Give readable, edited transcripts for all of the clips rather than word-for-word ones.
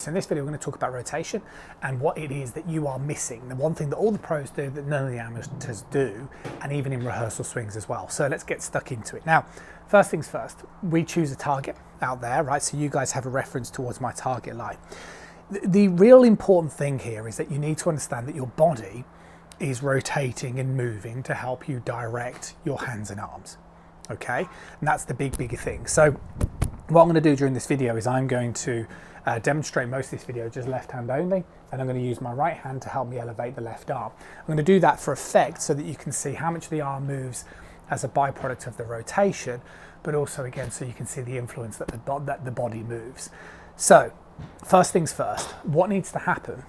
So in this video, we're going to talk about rotation and what it is that you are missing. The one thing that all the pros do that none of the amateurs do, and even in rehearsal swings as well. So let's get stuck into it. Now, first things first, we choose a target out there, right? So you guys have a reference towards my target line. The real important thing here is that you need to understand that your body is rotating and moving to help you direct your hands and arms, okay? And that's the big thing. So what I'm going to do during this video is I'm going to demonstrate most of this video just left hand only, and I'm going to use my right hand to help me elevate the left arm. I'm going to do that for effect so that you can see how much the arm moves as a byproduct of the rotation, but also again so you can see the influence that the body moves. So first things first, what needs to happen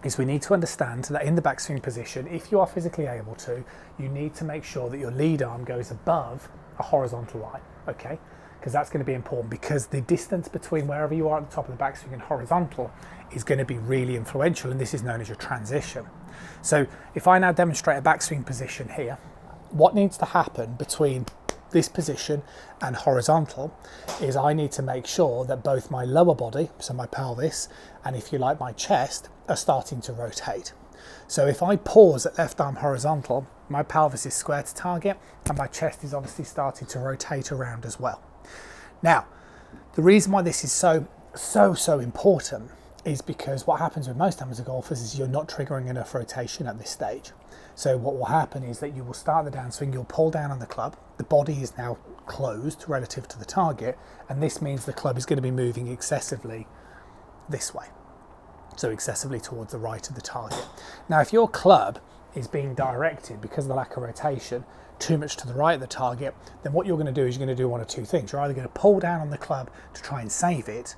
is we need to understand that in the backswing position, if you are physically able to, you need to make sure that your lead arm goes above a horizontal line, okay? Because that's going to be important, because the distance between wherever you are at the top of the backswing and horizontal is going to be really influential, and this is known as your transition. So if I now demonstrate a backswing position here, what needs to happen between this position and horizontal is I need to make sure that both my lower body, so my pelvis, and if you like my chest, are starting to rotate. So if I pause at left arm horizontal, my pelvis is square to target and my chest is obviously starting to rotate around as well. Now, the reason why this is so important is because what happens with most amateur golfers is you're not triggering enough rotation at this stage. So what will happen is that you will start the downswing, you'll pull down on the club, the body is now closed relative to the target, and this means the club is going to be moving excessively this way. So excessively towards the right of the target. Now, if your club is being directed because of the lack of rotation too much to the right of the target, then what you're going to do is you're going to do one of two things. You're either going to pull down on the club to try and save it,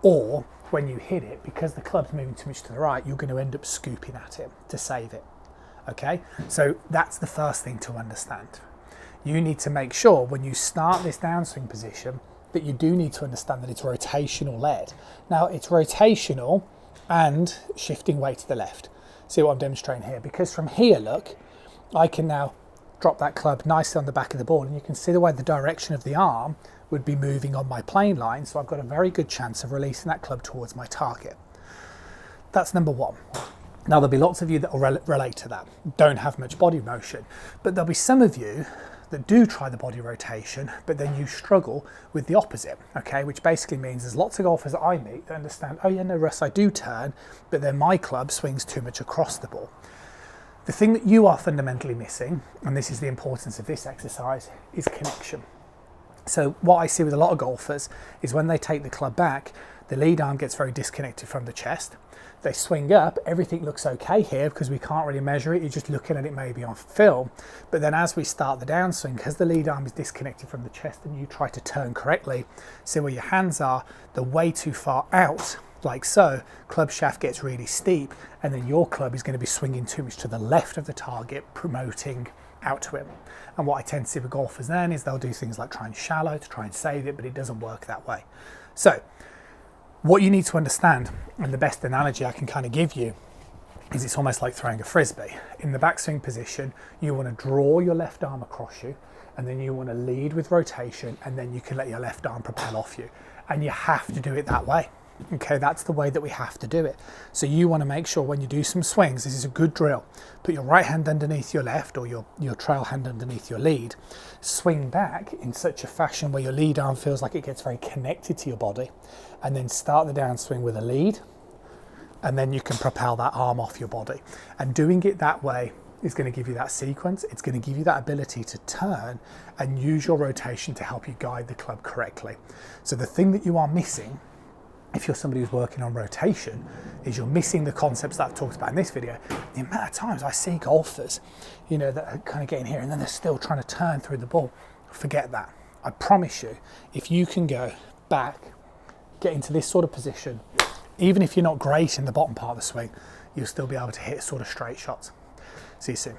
or when you hit it, because the club's moving too much to the right, you're going to end up scooping at it to save it. Okay, so that's the first thing to understand. You need to make sure when you start this downswing position that you do need to understand that it's rotational led. Now, it's rotational and shifting weight to the left. See what I'm demonstrating here? Because from here, look, I can now drop that club nicely on the back of the ball, and you can see the way the direction of the arm would be moving on my plane line, so I've got a very good chance of releasing that club towards my target. That's number one. Now, there'll be lots of you that will relate to that, don't have much body motion, but there'll be some of you that do try the body rotation, but then you struggle with the opposite, okay? Which basically means there's lots of golfers that I meet that understand, oh yeah, no, Russ, I do turn, but then my club swings too much across the ball. The thing that you are fundamentally missing, and this is the importance of this exercise, is connection. So what I see with a lot of golfers is when they take the club back, the lead arm gets very disconnected from the chest. They swing up, everything looks okay here because we can't really measure it, you're just looking at it maybe on film. But then as we start the downswing, because the lead arm is disconnected from the chest and you try to turn correctly, see where your hands are, they're way too far out, like so, club shaft gets really steep, and then your club is going to be swinging too much to the left of the target, promoting out to him. And what I tend to see with golfers then is they'll do things like try and shallow to try and save it, but it doesn't work that way. So what you need to understand, and the best analogy I can kind of give you, is it's almost like throwing a frisbee. In the backswing position, you want to draw your left arm across you, and then you want to lead with rotation, and then you can let your left arm propel off you. And you have to do it that way. Okay, that's the way that we have to do it. So you want to make sure when you do some swings, this is a good drill. Put your right hand underneath your left, or your trail hand underneath your lead. Swing back in such a fashion where your lead arm feels like it gets very connected to your body, and then start the downswing with a lead, and then you can propel that arm off your body. And doing it that way is going to give you that sequence. It's going to give you that ability to turn and use your rotation to help you guide the club correctly. So the thing that you are missing, if you're somebody who's working on rotation, is you're missing the concepts that I've talked about in this video. The amount of times I see golfers, you know, that are kind of getting here and then they're still trying to turn through the ball. Forget that. I promise you, if you can go back, get into this sort of position, even if you're not great in the bottom part of the swing, you'll still be able to hit sort of straight shots. See you soon.